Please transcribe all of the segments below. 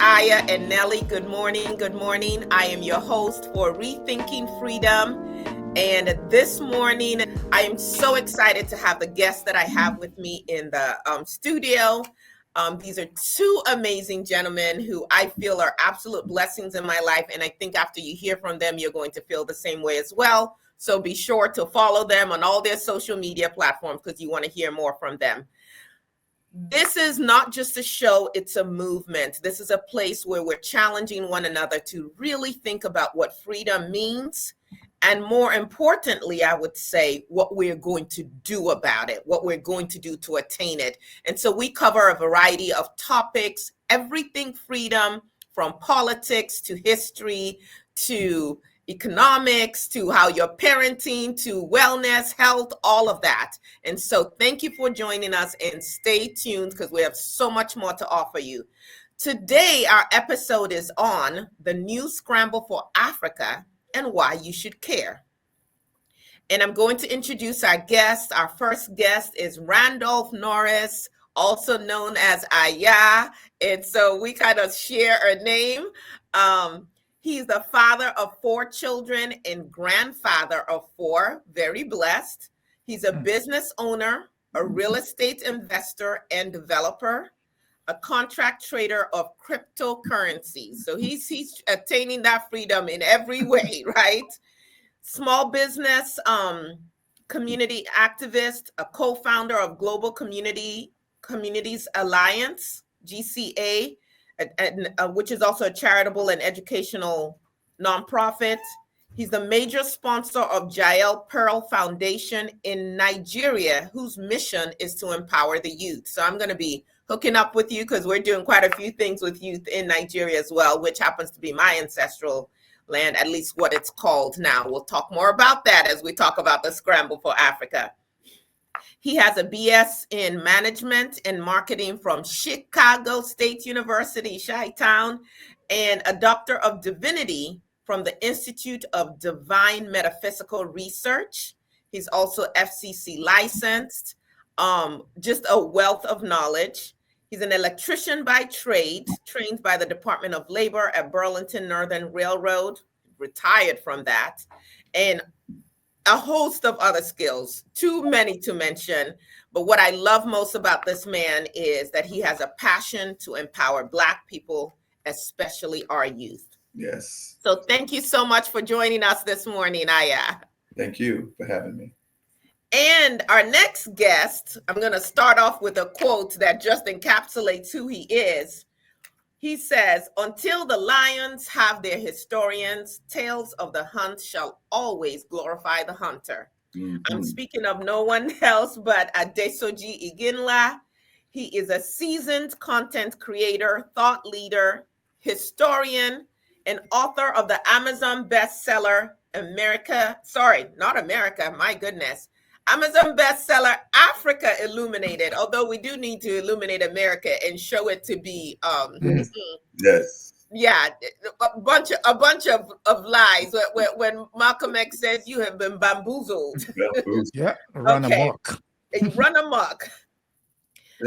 Aya and Nellie. Good morning. Good morning. I am your host for Rethinking Freedom. And this morning, I am so excited to have the guests that I have with me in the studio. These are two amazing gentlemen who I feel are absolute blessings in my life. And I think after you hear from them, you're going to feel the same way as well. So be sure to follow them on all their social media platforms because you want to hear more from them. This is not just a show, it's a movement. This is a place where we're challenging one another to really think about what freedom means. And more importantly, I would say what we're going to do about it, what we're going to do to attain it. And so we cover a variety of topics, everything freedom, from politics to history to economics to how you're parenting to wellness, health, all of that. And so thank you for joining us and stay tuned because we have so much more to offer you. Today, our episode is on the new Scramble for Africa and why you should care. And I'm going to introduce our guest. Our first guest is Randolph Norris, also known as Aya. And so we kind of share a name. He's the father of 4 children and grandfather of 4, very blessed. He's a business owner, a real estate investor and developer, a contract trader of cryptocurrencies. So he's attaining that freedom in every way, right? Small business community activist, a co-founder of Global Communities Alliance, GCA, which is also a charitable and educational nonprofit. He's the major sponsor of Jael Pearl Foundation in Nigeria, whose mission is to empower the youth. So I'm going to be hooking up with you because we're doing quite a few things with youth in Nigeria as well, which happens to be my ancestral land, at least what it's called now. We'll talk more about that as we talk about the Scramble for Africa. He has a BS in management and marketing from Chicago State University, Chi-Town, and a Doctor of Divinity from the Institute of Divine Metaphysical Research. He's also FCC licensed, just a wealth of knowledge. He's an electrician by trade, trained by the Department of Labor at Burlington Northern Railroad, retired from that, and a host of other skills, too many to mention. But what I love most about this man is that he has a passion to empower Black people, especially our youth. Yes. So thank you so much for joining us this morning, Aya. Thank you for having me. And our next guest, I'm going to start off with a quote that just encapsulates who he is. He says, "Until the lions have their historians, tales of the hunt shall always glorify the hunter." Mm-hmm. I'm speaking of no one else but Adesoji Iginla. He is a seasoned content creator, thought leader, historian, and author of the Amazon bestseller, Amazon bestseller, Africa Illuminated, although we do need to illuminate America and show it to be, yes. Yeah, a bunch of lies. When Malcolm X says you have been bamboozled. Yeah, run amok. Run amok.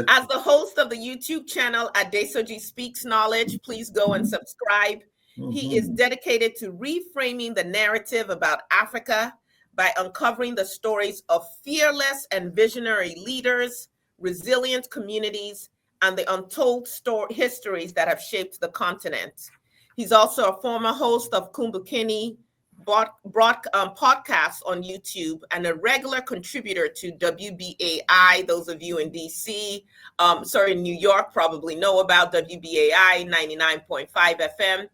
As the host of the YouTube channel Adesoji Speaks Knowledge, please go and subscribe. Mm-hmm. He is dedicated to reframing the narrative about Africa by uncovering the stories of fearless and visionary leaders, resilient communities, and the untold histories that have shaped the continent. He's also a former host of Kumbukini podcasts on YouTube and a regular contributor to WBAI. Those of you in DC, in New York, probably know about WBAI 99.5 FM.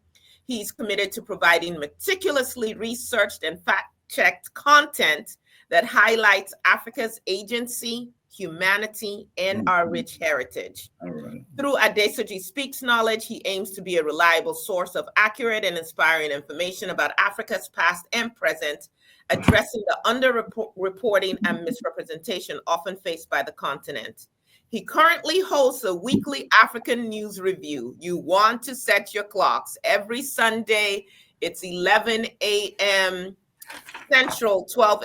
He's committed to providing meticulously researched and fact-checked content that highlights Africa's agency, humanity, and our rich heritage. All right. Through Adesoji Speaks Knowledge, he aims to be a reliable source of accurate and inspiring information about Africa's past and present, addressing the underreporting and misrepresentation often faced by the continent. He currently hosts a weekly African news review. You want to set your clocks. Every Sunday, it's 11 a.m. Central, 12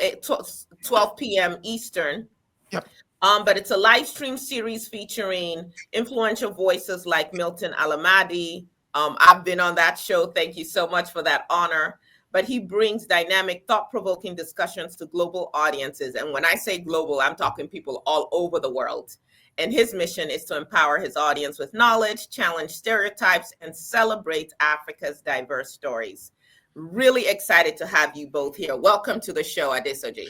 p.m. Eastern. Yep. But it's a live stream series featuring influential voices like Milton Alamadi, I've been on that show. Thank you so much for that honor. But he brings dynamic, thought-provoking discussions to global audiences. And when I say global, I'm talking people all over the world. And his mission is to empower his audience with knowledge, challenge stereotypes, and celebrate Africa's diverse stories. Really excited to have you both here. Welcome to the show, Adesoji.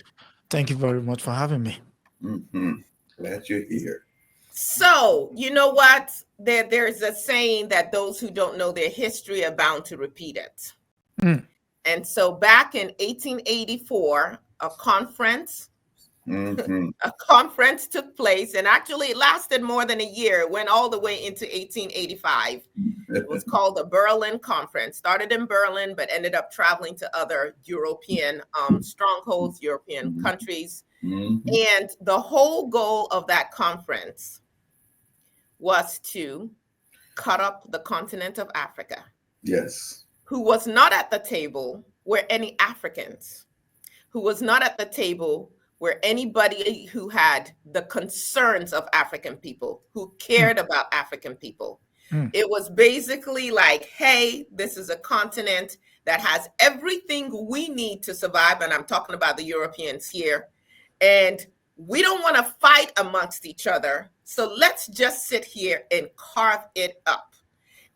Thank you very much for having me. Glad you're here. So, you know what? There's a saying that those who don't know their history are bound to repeat it. And so back in 1884, a conference took place, and actually it lasted more than a year. It went all the way into 1885. It was called the Berlin Conference. Started in Berlin, but ended up traveling to other European strongholds, European countries. And the whole goal of that conference was to cut up the continent of Africa. Yes. Who was not at the table were any Africans. Who was not at the table were anybody who had the concerns of African people, who cared about African people. It was basically like, hey, this is a continent that has everything we need to survive. And I'm talking about the Europeans here. And we don't want to fight amongst each other. So let's just sit here and carve it up.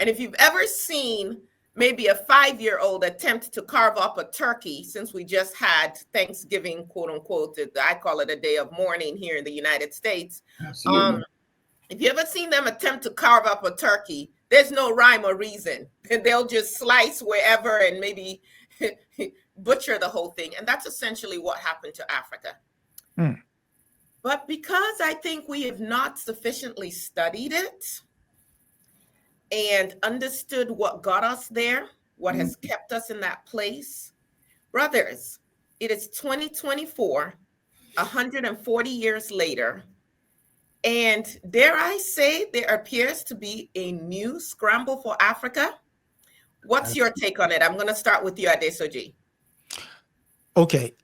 And if you've ever seen maybe a 5-year-old attempt to carve up a turkey, since we just had Thanksgiving, quote unquote, I call it a day of mourning here in the United States. Absolutely. If you ever seen them attempt to carve up a turkey, there's no rhyme or reason. They'll just slice wherever and maybe butcher the whole thing. And that's essentially what happened to Africa. But because I think we have not sufficiently studied it and understood what got us there, what has kept us in that place, brothers, it is 2024, 140 years later, and dare I say, there appears to be a new scramble for Africa. What's your take on it? I'm going to start with you, Adesoji. Okay.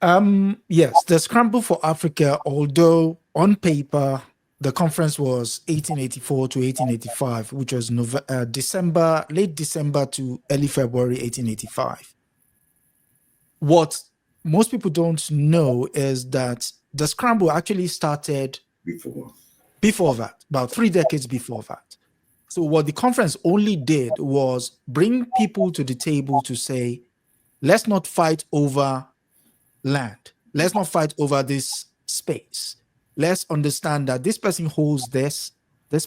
Yes, the Scramble for Africa, although on paper the conference was 1884 to 1885, which was late December to early February 1885. What most people don't know is that the Scramble actually started before that, about 3 decades before that. So what the conference only did was bring people to the table to say, let's not fight over land. Let's not fight over this space. Let's understand that this person holds this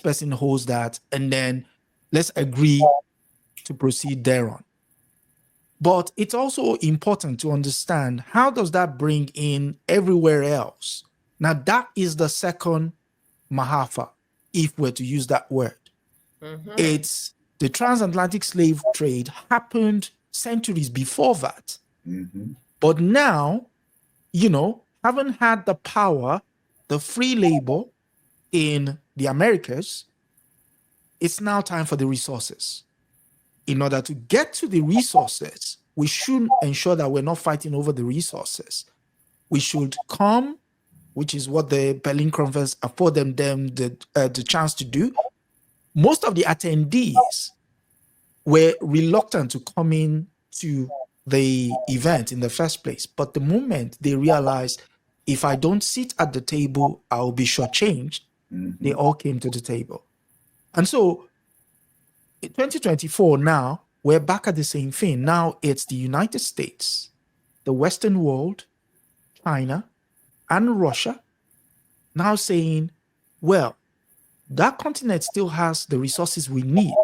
person holds that, and then let's agree to proceed thereon. But it's also important to understand, how does that bring in everywhere else? Now, that is the second Mahafa, if we're to use that word. It's the transatlantic slave trade happened centuries before that. But now, having had the power, the free labor in the Americas, it's now time for the resources. In order to get to the resources, we should ensure that we're not fighting over the resources. We should come, which is what the Berlin Conference afforded them the chance to do. Most of the attendees were reluctant to come in to the event in the first place. But the moment they realized, if I don't sit at the table, I'll be shortchanged, they all came to the table. And so in 2024 now, we're back at the same thing. Now it's the United States, the Western world, China, and Russia now saying, well, that continent still has the resources we need.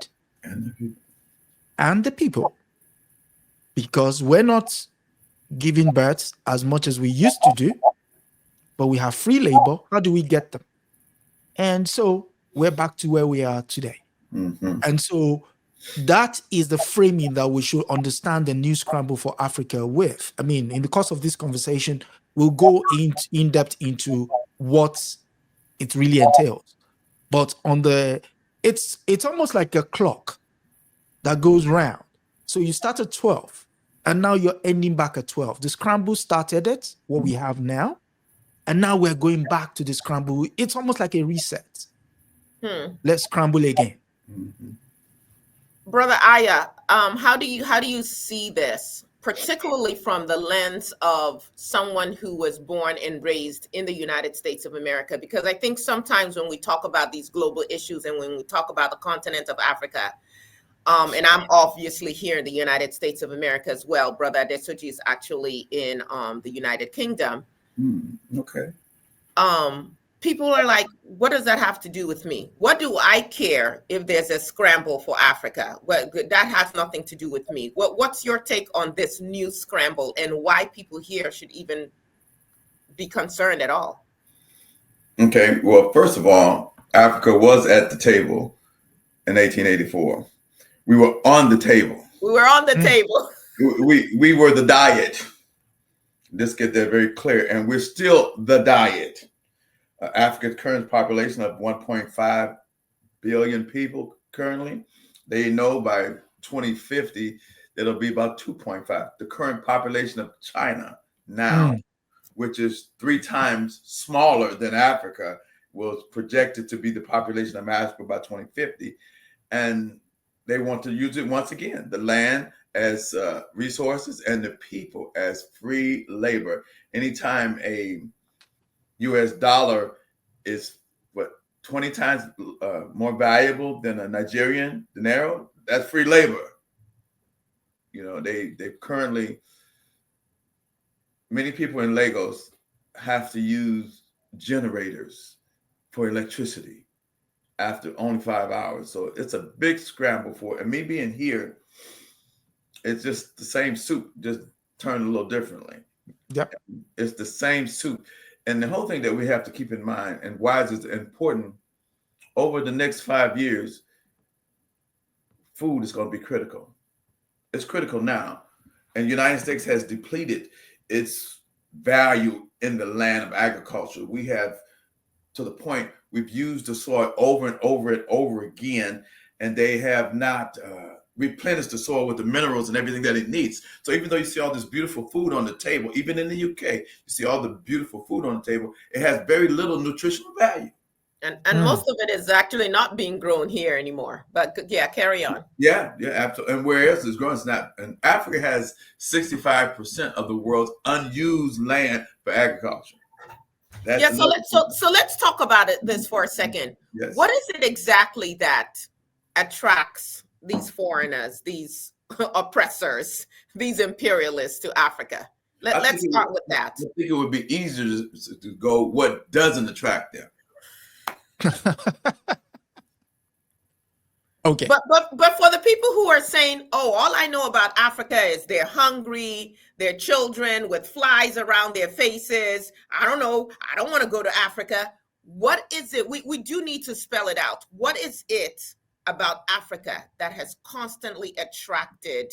And the people. Because we're not giving birth as much as we used to do, but we have free labor. How do we get them? And so we're back to where we are today. And so that is the framing that we should understand the new Scramble for Africa with. I mean, in the course of this conversation, we'll go in depth into what it really entails. But it's almost like a clock that goes round. So you start at 12, and now you're ending back at 12. The Scramble started it, what we have now, and now we're going back to the Scramble. It's almost like a reset. Let's scramble again. Brother Aya, how do you see this, particularly from the lens of someone who was born and raised in the United States of America? Because I think sometimes when we talk about these global issues and when we talk about the continent of Africa, and I'm obviously here in the United States of America as well. Brother Adesoji is actually in the United Kingdom. Okay. People are like, what does that have to do with me? What do I care if there's a scramble for Africa? Well, that has nothing to do with me. What's your take on this new scramble and why people here should even be concerned at all? Okay. Well, first of all, Africa was at the table in 1884. We were on the table. We were on the table. We were the diet. Let's get that very clear. And we're still the diet. Africa's current population of 1.5 billion people currently. They know by 2050 it'll be about 2.5. The current population of China now, which is 3 times smaller than Africa, was projected to be the population of Africa by 2050. And they want to use it once again, the land as resources and the people as free labor. Anytime a US dollar is 20 times more valuable than a Nigerian dinero, that's free labor. You know, they currently, many people in Lagos have to use generators for electricity after only 5 hours. So it's a big scramble for it. And me being here, it's just the same soup, just turned a little differently. Yep. It's the same soup. And the whole thing that we have to keep in mind, and why is it important, over the next 5 years, food is going to be critical. It's critical now. And the United States has depleted its value in the land of agriculture. We have, to the point, we've used the soil over and over and over again, and they have not replenish the soil with the minerals and everything that it needs. So even though you see all this beautiful food on the table, even in the UK, you see all the beautiful food on the table, it has very little nutritional value. And most of it is actually not being grown here anymore. But yeah, carry on. Yeah, absolutely. And where else is growing? It's not. And Africa has 65% of the world's unused land for agriculture. So let's talk about this for a second. Yes. What is it exactly that attracts these foreigners, these oppressors, these imperialists to Africa? Let's start with that. I think it would be easier to go what doesn't attract them. Okay. But for the people who are saying, oh, all I know about Africa is they're hungry, their children with flies around their faces. I don't know. I don't want to go to Africa. What is it? We do need to spell it out. What is it about Africa that has constantly attracted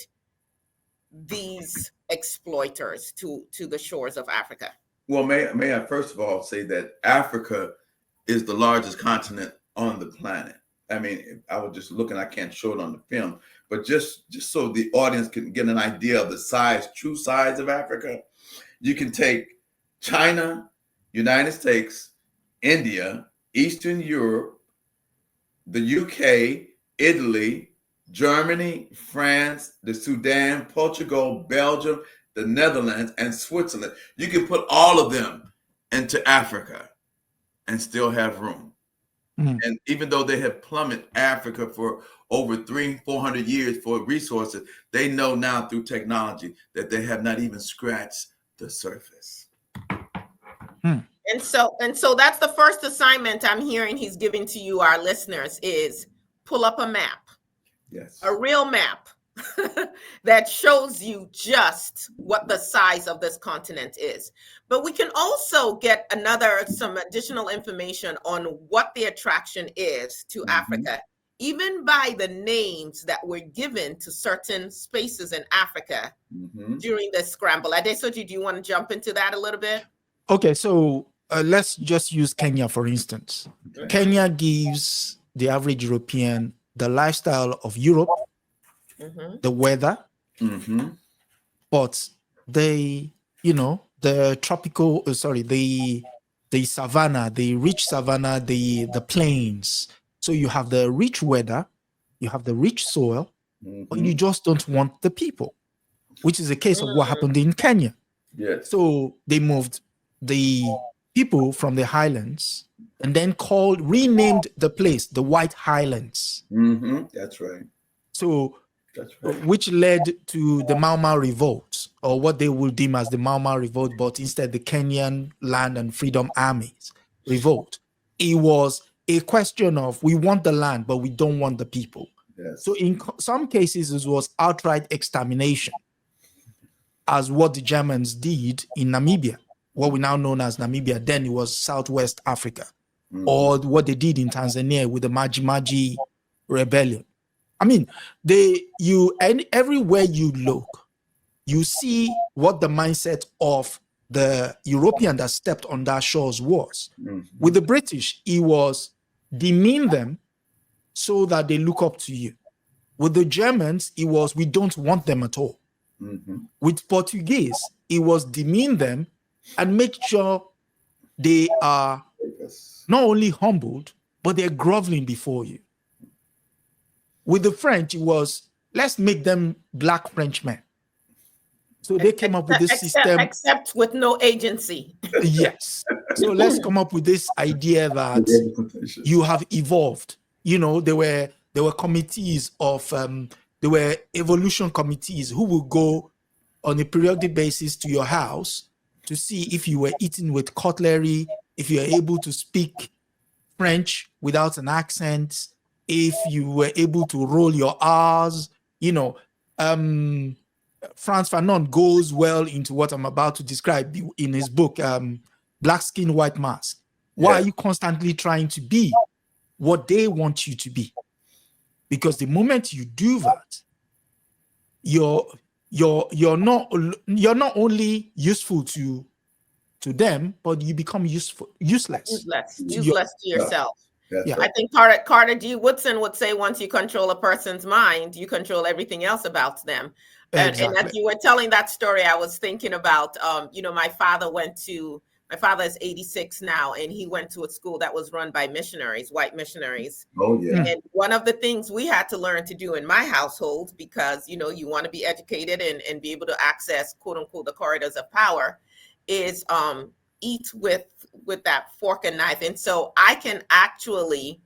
these exploiters to the shores of Africa? Well, may I first of all say that Africa is the largest continent on the planet. I mean, I was just looking, I can't show it on the film, but just so the audience can get an idea of the true size of Africa, you can take China, United States, India, Eastern Europe, the UK, Italy, Germany, France, the Sudan, Portugal, Belgium, the Netherlands, and Switzerland. You can put all of them into Africa and still have room. And even though they have plummeted Africa for over 300-400 years for resources, they know now through technology that they have not even scratched the surface. And so that's the first assignment I'm hearing he's giving to you, our listeners, is pull up a map. Yes. A real map that shows you just what the size of this continent is. But we can also get some additional information on what the attraction is to Africa, even by the names that were given to certain spaces in Africa during the scramble. Adesoji, do you want to jump into that a little bit? Okay, so let's just use Kenya, for instance. Okay. Kenya gives the average European the lifestyle of Europe, the weather, but the tropical, the savanna, the rich savanna, the plains. So you have the rich weather, you have the rich soil, but you just don't want the people, which is a case of what Mm. happened in Kenya. Yes. So they moved the people from the highlands and then renamed the place the White Highlands. That's right. So, That's right. which led to the Mau Mau revolt, or what they will deem as the Mau Mau revolt, but instead the Kenyan Land and Freedom Armies revolt. It was a question of, we want the land, but we don't want the people. Yes. So in some cases, it was outright extermination, as what the Germans did in Namibia, what we now know as Namibia. Then it was Southwest Africa, or what they did in Tanzania with the Maji Maji rebellion. I mean, everywhere you look, you see what the mindset of the European that stepped on that shores was. With the British, it was demean them so that they look up to you. With the Germans, it was, we don't want them at all. With Portuguese, it was demean them and make sure they are not only humbled, but they're groveling before you. With the French, it was, let's make them black Frenchmen. So they came up with this system. Except with no agency. Yes. So let's come up with this idea that you have evolved. You know, there were committees of, there were evolution committees who will go on a periodic basis to your house to see if you were eating with cutlery, if you are able to speak French without an accent, if you were able to roll your R's. You know, Frantz Fanon goes well into what I'm about to describe in his book, Black Skin, White Mask. Why are you constantly trying to be what they want you to be? Because the moment you do that, you're not only useful to them, but you become useless to yourself. Yeah. I think Carter G. Woodson would say, once you control a person's mind, you control everything else about them. Exactly. And as you were telling that story, I was thinking about, my father is 86 now, and he went to a school that was run by missionaries, white missionaries. Oh, yeah. And one of the things we had to learn to do in my household, because, you want to be educated and be able to access, quote unquote, the corridors of power, is eat with that fork and knife. And so I can actually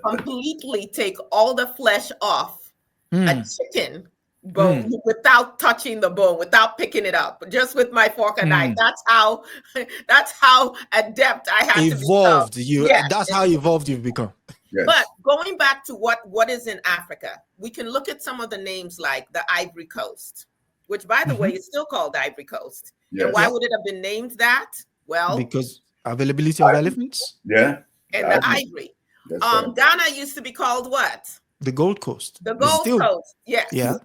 completely take all the flesh off a chicken bone without touching the bone, without picking it up, just with my fork and knife. That's how adept I had evolved to become. you. That's how evolved you've become. Yes. But going back to what is in Africa, we can look at some of the names like the Ivory Coast, which, by the way, is still called Ivory Coast. Yes. And why would it have been named that? Well, because availability of elephants. Yeah. And the ivory. Right. Ghana used to be called what? The Gold Coast. The Gold Coast. Yes. Yeah.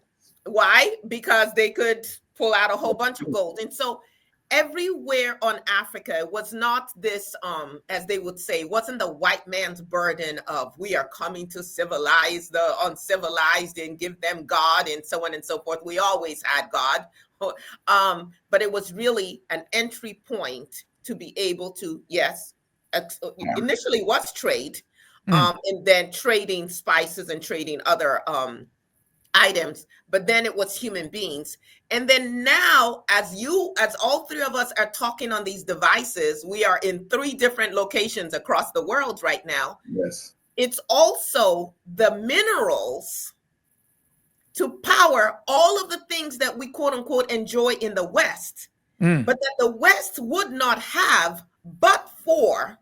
Why? Because they could pull out a whole bunch of gold. And so everywhere on Africa was not this, as they would say, wasn't the white man's burden of, we are coming to civilize the uncivilized and give them God and so on and so forth. We always had God. But it was really an entry point to be able to, initially was trade, and then trading spices and trading other items, but then it was human beings. And then now, as all three of us are talking on these devices, we are in 3 different locations across the world right now. Yes. It's also the minerals to power all of the things that we quote unquote enjoy in the West, but that the West would not have but for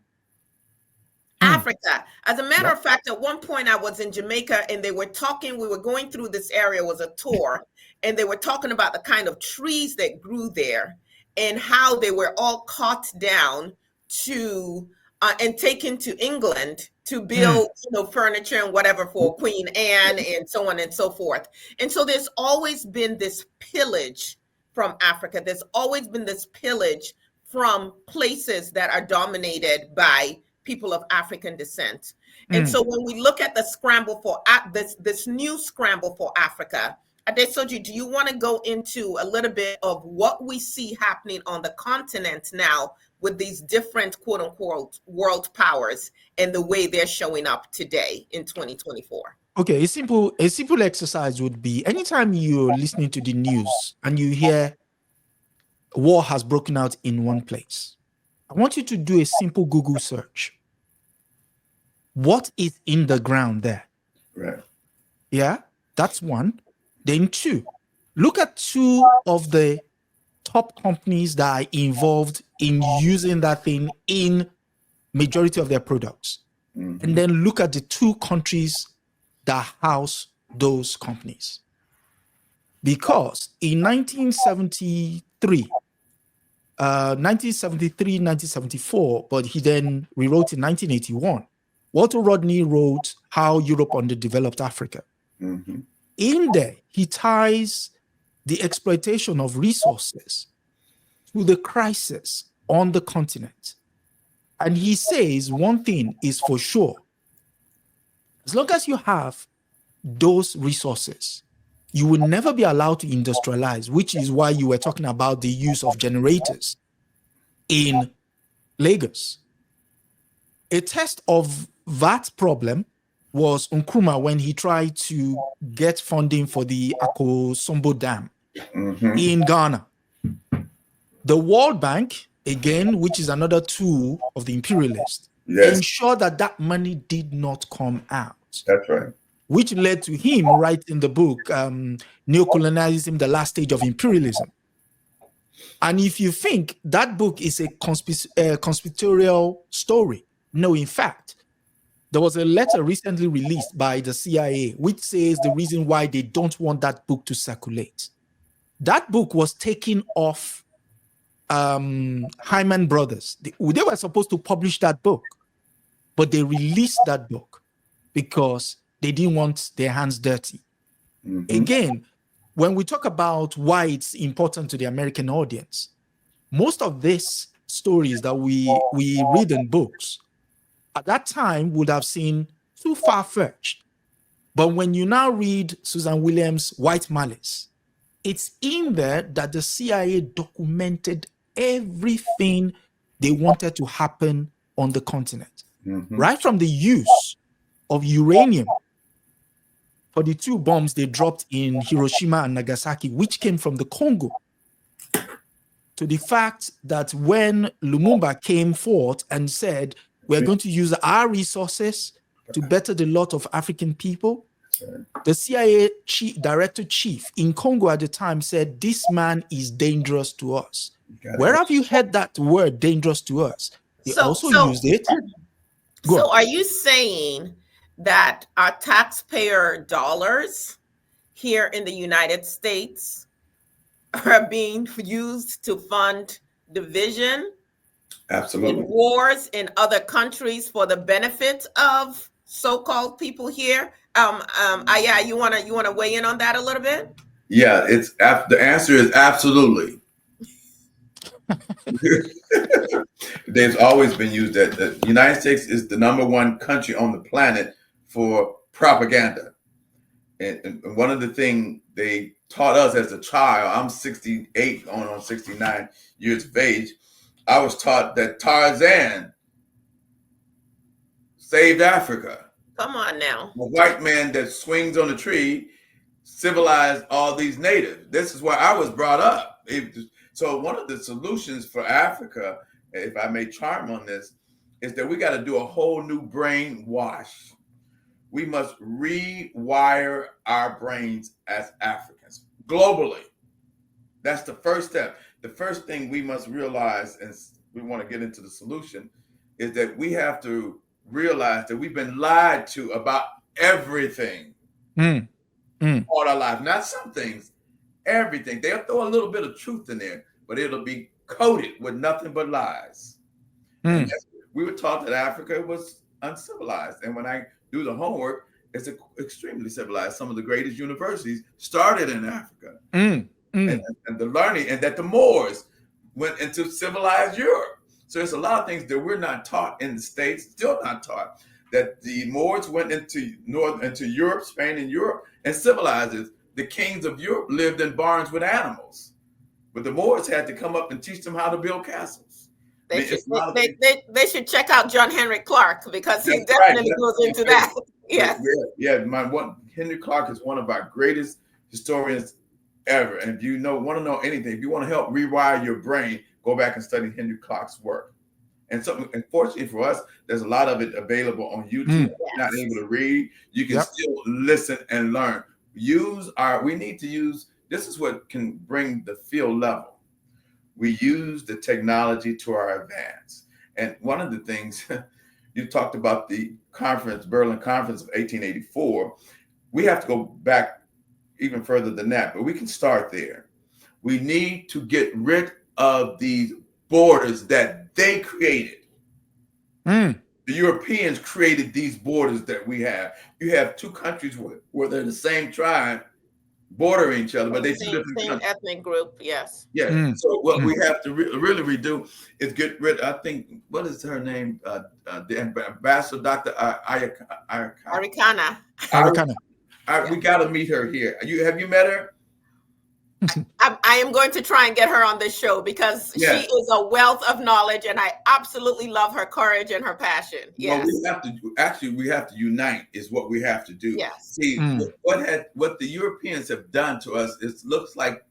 Africa. As a matter of fact, at one point I was in Jamaica and we were going through this area, it was a tour, and they were talking about the kind of trees that grew there and how they were all cut down to and taken to England to build, furniture and whatever for Queen Anne and so on and so forth. And so there's always been this pillage from Africa. There's always been this pillage from places that are dominated by people of African descent. And so when we look at the scramble for this new scramble for Africa, Adesoji, do you want to go into a little bit of what we see happening on the continent now with these different quote unquote world powers and the way they're showing up today in 2024? Okay, a simple exercise would be anytime you're listening to the news and you hear war has broken out in one place, I want you to do a simple Google search. What is in the ground there? Right. Yeah, that's one. Then two, look at two of the top companies that are involved in using that thing in majority of their products. Mm-hmm. And then look at the two countries that house those companies. Because in 1973, 1974, but he then rewrote in 1981, Walter Rodney wrote How Europe Underdeveloped Africa. Mm-hmm. In there, he ties the exploitation of resources to the crisis on the continent. And he says one thing is for sure. As long as you have those resources, you will never be allowed to industrialize, which is why you were talking about the use of generators in Lagos. A test of that problem was Nkrumah when he tried to get funding for the Akosombo Dam in Ghana. The World Bank, again, which is another tool of the imperialists, ensured that that money did not come out. That's right. Which led to him writing the book, Neocolonialism, The Last Stage of Imperialism. And if you think that book is a conspiratorial story, no, in fact, there was a letter recently released by the CIA which says the reason why they don't want that book to circulate. That book was taken off Hyman Brothers. They were supposed to publish that book, but they released that book because they didn't want their hands dirty. Mm-hmm. Again, when we talk about why it's important to the American audience, most of these stories that we read in books at that time would have seemed too far-fetched. But when you now read Susan Williams' White Malice, it's in there that the CIA documented everything they wanted to happen on the continent, right from the use of uranium for the two bombs they dropped in Hiroshima and Nagasaki, which came from the Congo, to the fact that when Lumumba came forth and said, we're going to use our resources to better the lot of African people, the CIA director chief in Congo at the time said, this man is dangerous to us. Where have you heard that word, dangerous to us? They also used it. So are you saying that our taxpayer dollars here in the United States are being used to fund division, absolutely, in wars in other countries for the benefit of so-called people here? Yeah, you wanna weigh in on that a little bit? Yeah, the answer is absolutely. They've always been used that the United States is the #1 country on the planet for propaganda. And one of the things they taught us as a child, I'm 68 going on 69 years of age, I was taught that Tarzan saved Africa. Come on now. A white man that swings on a tree civilized all these natives. This is where I was brought up. So one of the solutions for Africa, if I may charm on this, is that we got to do a whole new brain wash. We must rewire our brains as Africans globally. That's the first step. The first thing we must realize, and we want to get into the solution, is that we have to realize that we've been lied to about everything all our life. Not some things, everything. They'll throw a little bit of truth in there, but it'll be coated with nothing but lies. And we were taught that Africa was uncivilized. And when I do the homework, it's extremely civilized. Some of the greatest universities started in Africa. And the learning, and that the Moors went into civilized Europe. So there's a lot of things that we're not taught in the States, still not taught, that the Moors went into Europe, Spain and Europe, and civilized it. The kings of Europe lived in barns with animals, but the Moors had to come up and teach them how to build castles. They should check out John Henry Clark, because he definitely goes into that. Yes. Henry Clark is one of our greatest historians ever. And if you want to know anything, if you want to help rewire your brain, go back and study Henry Clark's work. And so, unfortunately for us, there's a lot of it available on YouTube. If you're not able to read, you can still listen and learn. We need to use, this is what can bring the field level. We use the technology to our advance. And one of the things, you talked about the Berlin Conference of 1884. We have to go back even further than that, but we can start there. We need to get rid of these borders that they created. The Europeans created these borders that we have. You have two countries where they're the same tribe bordering each other, but they're two different same countries. ethnic group. Yes. Yeah. So what we have to really redo is get rid. I think, what is her name? The ambassador, Dr. Arikana. We got to meet her here. Have you met her? I am going to try and get her on this show because she is a wealth of knowledge, and I absolutely love her courage and her passion. Yes. Well, we have to unite is what we have to do. Yes. See, what the Europeans have done to us, it looks like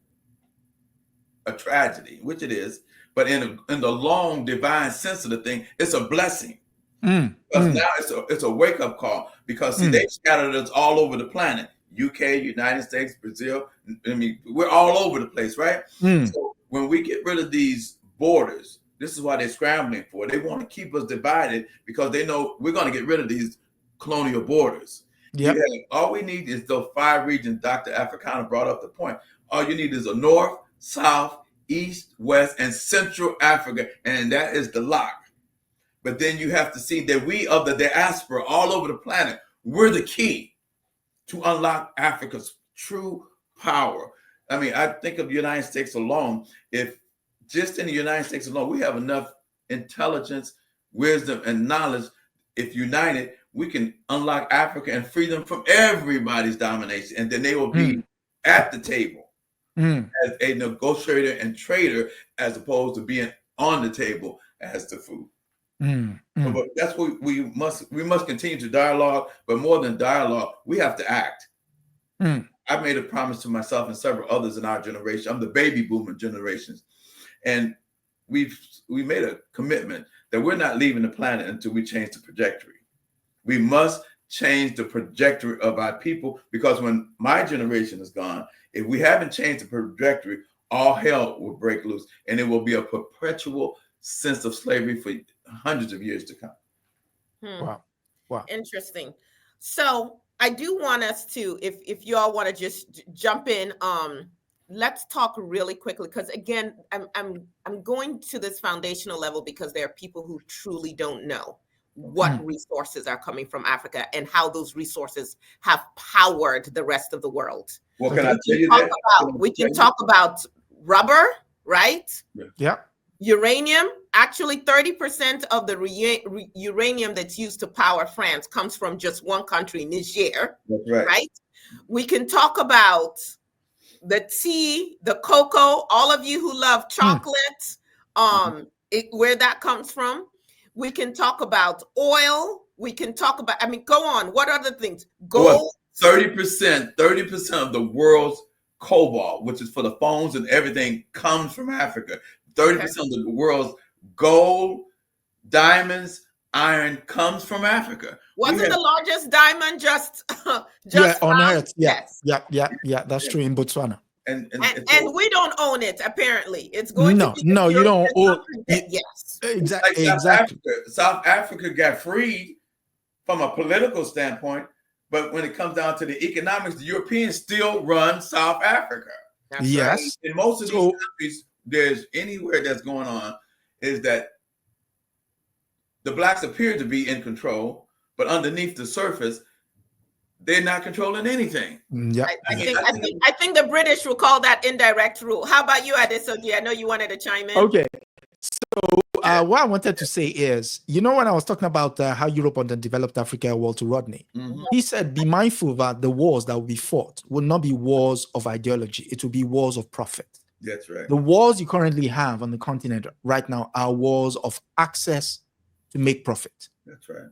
a tragedy, which it is, but in the long divine sense of the thing, it's a blessing. Because now it's a wake-up call, because see, they scattered us all over the planet. UK, United States, Brazil. I mean, we're all over the place, right? So when we get rid of these borders, this is why they're scrambling for. They want to keep us divided because they know we're going to get rid of these colonial borders. All we need is those 5 regions. Dr. Africana brought up the point. All you need is a north, south, east, west, and central Africa, and that is the lock. But then you have to see that we of the diaspora all over the planet, we're the key to unlock Africa's true power. I mean, I think of the United States alone. If just in the United States alone, we have enough intelligence, wisdom, and knowledge. If united, we can unlock Africa and free them from everybody's domination. And then they will be at the table as a negotiator and trader, as opposed to being on the table as the food. But that's what we must continue to dialogue, but more than dialogue, we have to act. I made a promise to myself and several others in our generation. I'm the baby boomer generations, and we made a commitment that we're not leaving the planet until we change the trajectory. We must change the trajectory of our people, because when my generation is gone, if we haven't changed the trajectory, all hell will break loose, and it will be a perpetual sense of slavery for hundreds of years to come. Wow. Interesting. So I do want us to, if you all want to just jump in, let's talk really quickly, because again, I'm going to this foundational level because there are people who truly don't know what resources are coming from Africa and how those resources have powered the rest of the world. Well, can I tell you that? We can talk about rubber, right? Yeah. Uranium. Actually, 30% of the uranium that's used to power France comes from just one country, Niger. That's right. Right? We can talk about the tea, the cocoa, all of you who love chocolate, where that comes from. We can talk about oil. We can talk about, go on. What other things? Gold. 30% of the world's cobalt, which is for the phones and everything, comes from Africa. 30% of the world's gold, diamonds, iron comes from Africa. Wasn't the largest diamond just on Earth? Yeah, that's true, in Botswana. And we don't own it, apparently. It's going to be you don't own it. Yes. Exactly. South Africa got freed from a political standpoint, but when it comes down to the economics, the Europeans still run South Africa. That's yes. Right. In most of these countries, there's anywhere that's going on is that the blacks appear to be in control, but underneath the surface, they're not controlling anything. Yeah, I think the British will call that indirect rule. How about you, Adesoji? I know you wanted to chime in. Okay. So what I wanted to say is, when I was talking about how Europe underdeveloped Africa, Walter Rodney, he said, be mindful that the wars that will be fought will not be wars of ideology. It will be wars of profit. That's right. The wars you currently have on the continent right now are wars of access to make profit. That's right.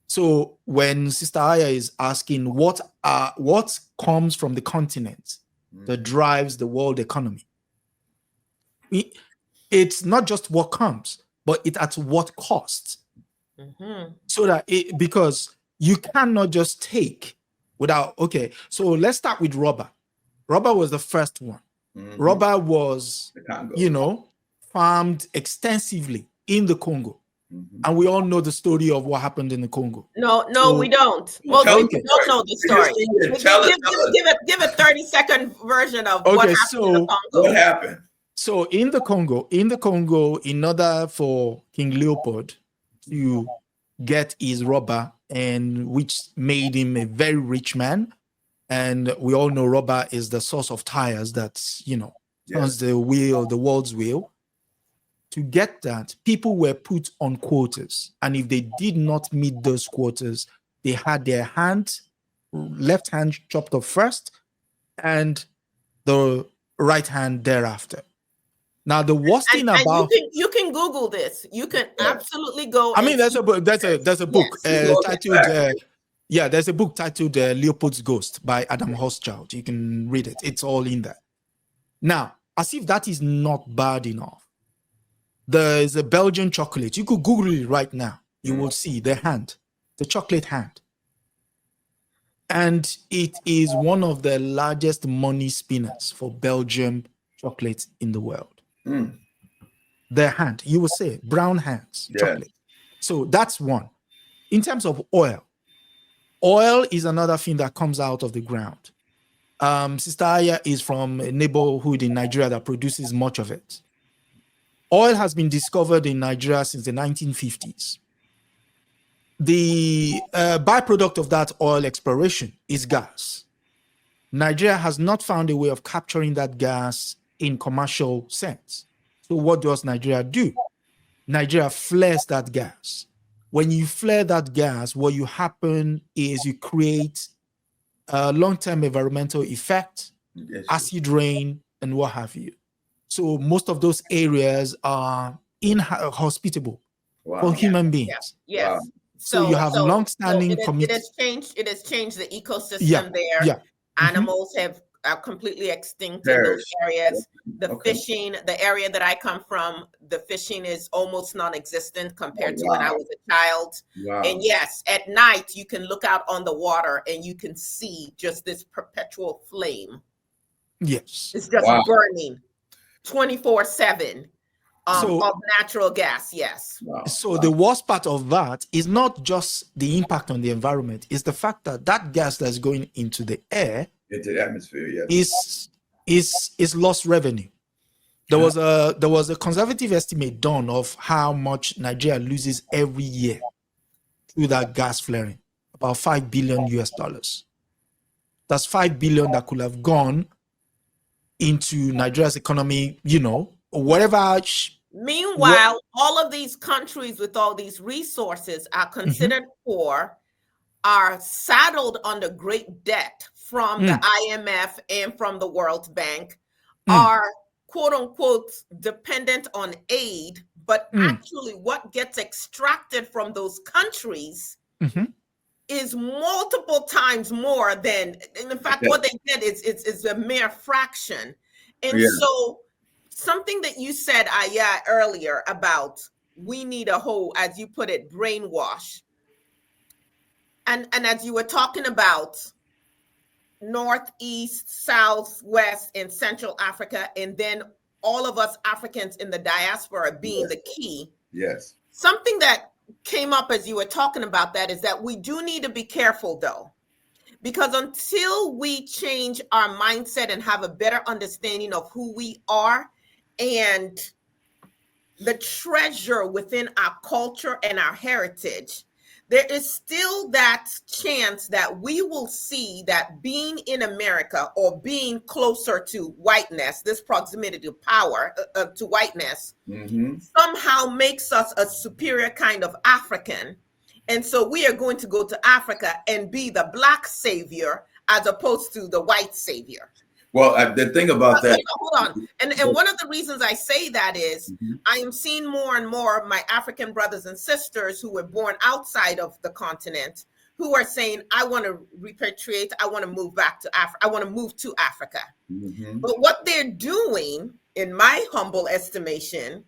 So when Sister Aya is asking what comes from the continent that drives the world economy, it's not just what comes, but it at what cost. So that because you cannot just take without. Okay, so let's start with rubber. Rubber was the first one. Rubber was, farmed extensively in the Congo. And we all know the story of what happened in the Congo. No, we don't. Most people don't know the story. Give a 30-second version of what happened in the Congo. What happened? So in the Congo, in order for King Leopold to get his rubber, and which made him a very rich man, and we all know rubber is the source of tires that turns the world's wheel. To get that, people were put on quotas, and if they did not meet those quotas, they had their left hand chopped off first, and the right hand thereafter. Now, the worst thing about you can Google this. You can absolutely go. I mean, there's a book. There's a book titled. There's a book titled Leopold's Ghost by Adam Hochschild. You can read it. It's all in there. Now, as if that is not bad enough, there is a Belgian chocolate. You could Google it right now. You will see the chocolate hand. And it is one of the largest money spinners for Belgium chocolate in the world. Their hand, you will say brown hands, chocolate. So that's one. In terms of oil is another thing that comes out of the ground. Sister Aya is from a neighborhood in Nigeria that produces much of it. Oil has been discovered in Nigeria since the 1950s. The byproduct of that oil exploration is gas. Nigeria has not found a way of capturing that gas in commercial sense. So what does Nigeria do? Nigeria flares that gas. When you flare that gas, what you happen is you create a long-term environmental effect, acid rain, and what have you. So most of those areas are inhospitable for human beings. Yes. Wow. So you have long-standing communities. It has changed the ecosystem there. Animals are completely extinct in those areas. The fishing, the area that I come from, the fishing is almost non-existent compared to when I was a child. And yes, at night you can look out on the water and you can see just this perpetual flame. Yes. It's just burning 24/7 of natural gas. Yes. So the worst part of that is not just the impact on the environment, it's the fact that that gas that's going into the air, into the atmosphere, is lost revenue. There was a conservative estimate done of how much Nigeria loses every year through that gas flaring, about $5 billion. That's $5 billion that could have gone into Nigeria's economy, whatever. Meanwhile, all of these countries with all these resources are considered poor, are saddled under great debt from the IMF and from the World Bank, are quote unquote dependent on aid, but actually what gets extracted from those countries is multiple times more than, in fact, what they get is a mere fraction. And so something that you said, Aya, earlier about we need a whole, as you put it, brainwash. And as you were talking about Northeast, Southwest, and Central Africa, and then all of us Africans in the diaspora being the key. Yes. Something that came up as you were talking about that is that we do need to be careful, though, because until we change our mindset and have a better understanding of who we are and the treasure within our culture and our heritage, there is still that chance that we will see that being in America or being closer to whiteness, this proximity to power, to whiteness, somehow makes us a superior kind of African. And so we are going to go to Africa and be the Black savior as opposed to the white savior. Well, the thing about that. Hold on. And one of the reasons I say that is I am seeing more and more of my African brothers and sisters who were born outside of the continent who are saying, I want to repatriate, I want to move back to Africa, I want to move to Africa. But what they're doing, in my humble estimation,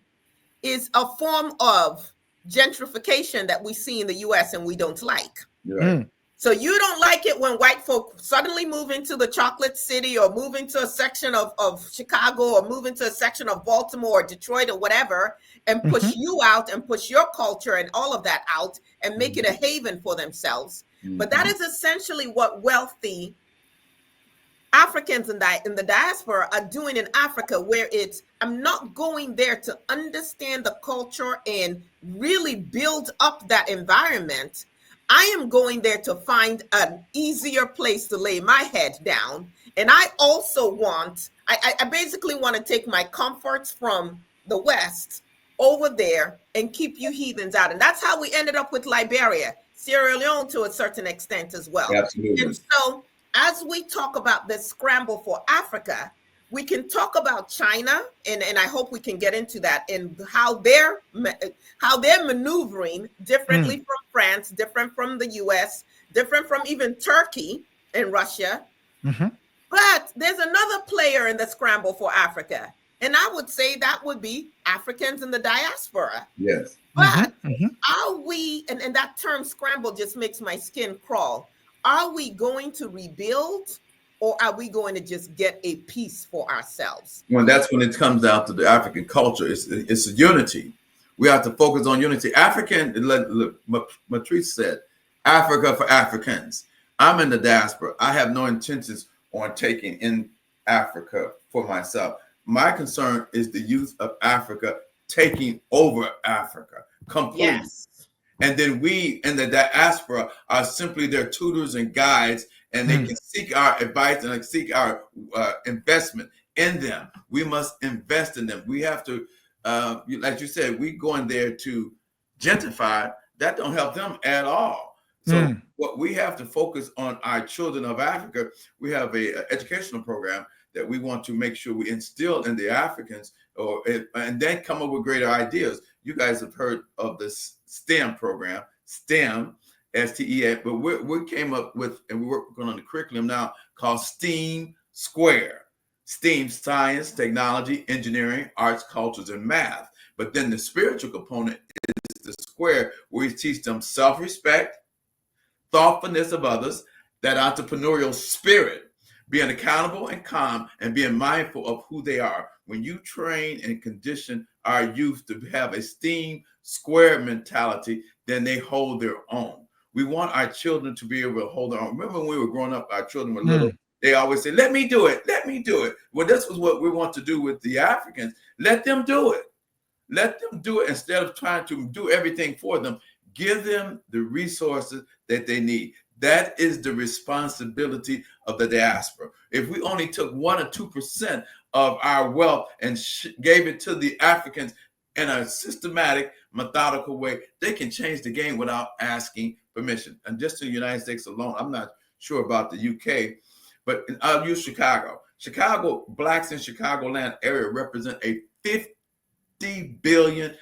is a form of gentrification that we see in the US and we don't like. Right. So you don't like it when white folk suddenly move into the chocolate city or move into a section of Chicago or move into a section of Baltimore or Detroit or whatever and push you out and push your culture and all of that out and make it a haven for themselves. But that is essentially what wealthy Africans in the diaspora are doing in Africa, where it's, I'm not going there to understand the culture and really build up that environment. I am going there to find an easier place to lay my head down. And I also want, I basically want to take my comforts from the West over there and keep you heathens out. And that's how we ended up with Liberia, Sierra Leone to a certain extent as well. Absolutely. And so as we talk about this scramble for Africa, we can talk about China, and I hope we can get into that, and how they're maneuvering differently from France, different from the US, different from even Turkey and Russia. But there's another player in the scramble for Africa, and I would say that would be Africans in the diaspora. Yes. But are we, and that term scramble just makes my skin crawl, are we going to rebuild? Or are we going to just get a piece for ourselves? Well, that's when it comes down to the African culture. It's a unity. We have to focus on unity. African, look, Matrice said, Africa for Africans. I'm in the diaspora. I have no intentions on taking in Africa for myself. My concern is the youth of Africa taking over Africa completely. Yes. And then we in the diaspora are simply their tutors and guides, and they can seek our advice and seek our investment in them. We must invest in them. We have to, like you said, we go in there to gentrify. That don't help them at all. So what we have to focus on our children of Africa. We have a educational program that we want to make sure we instill in the Africans, and then come up with greater ideas. You guys have heard of this STEM program, STEM, STEM, but we came up with, and we're working on the curriculum now, called STEAM Square. STEAM, science, technology, engineering, arts, cultures, and math. But then the spiritual component is the square, where we teach them self-respect, thoughtfulness of others, that entrepreneurial spirit, being accountable and calm, and being mindful of who they are. When you train and condition our youth to have a STEAM square mentality, then they hold their own. We want our children to be able to hold their own. Remember when we were growing up, our children were little, they always say, let me do it, let me do it. Well, this was what we want to do with the Africans. Let them do it. Let them do it instead of trying to do everything for them. Give them the resources that they need. That is the responsibility of the diaspora. If we only took 1 or 2% of our wealth and gave it to the Africans in a systematic, methodical way, they can change the game without asking permission. And just in the United States alone, I'm not sure about the UK, but I'll use Chicago. Chicago, blacks in Chicagoland area represent a $50 billion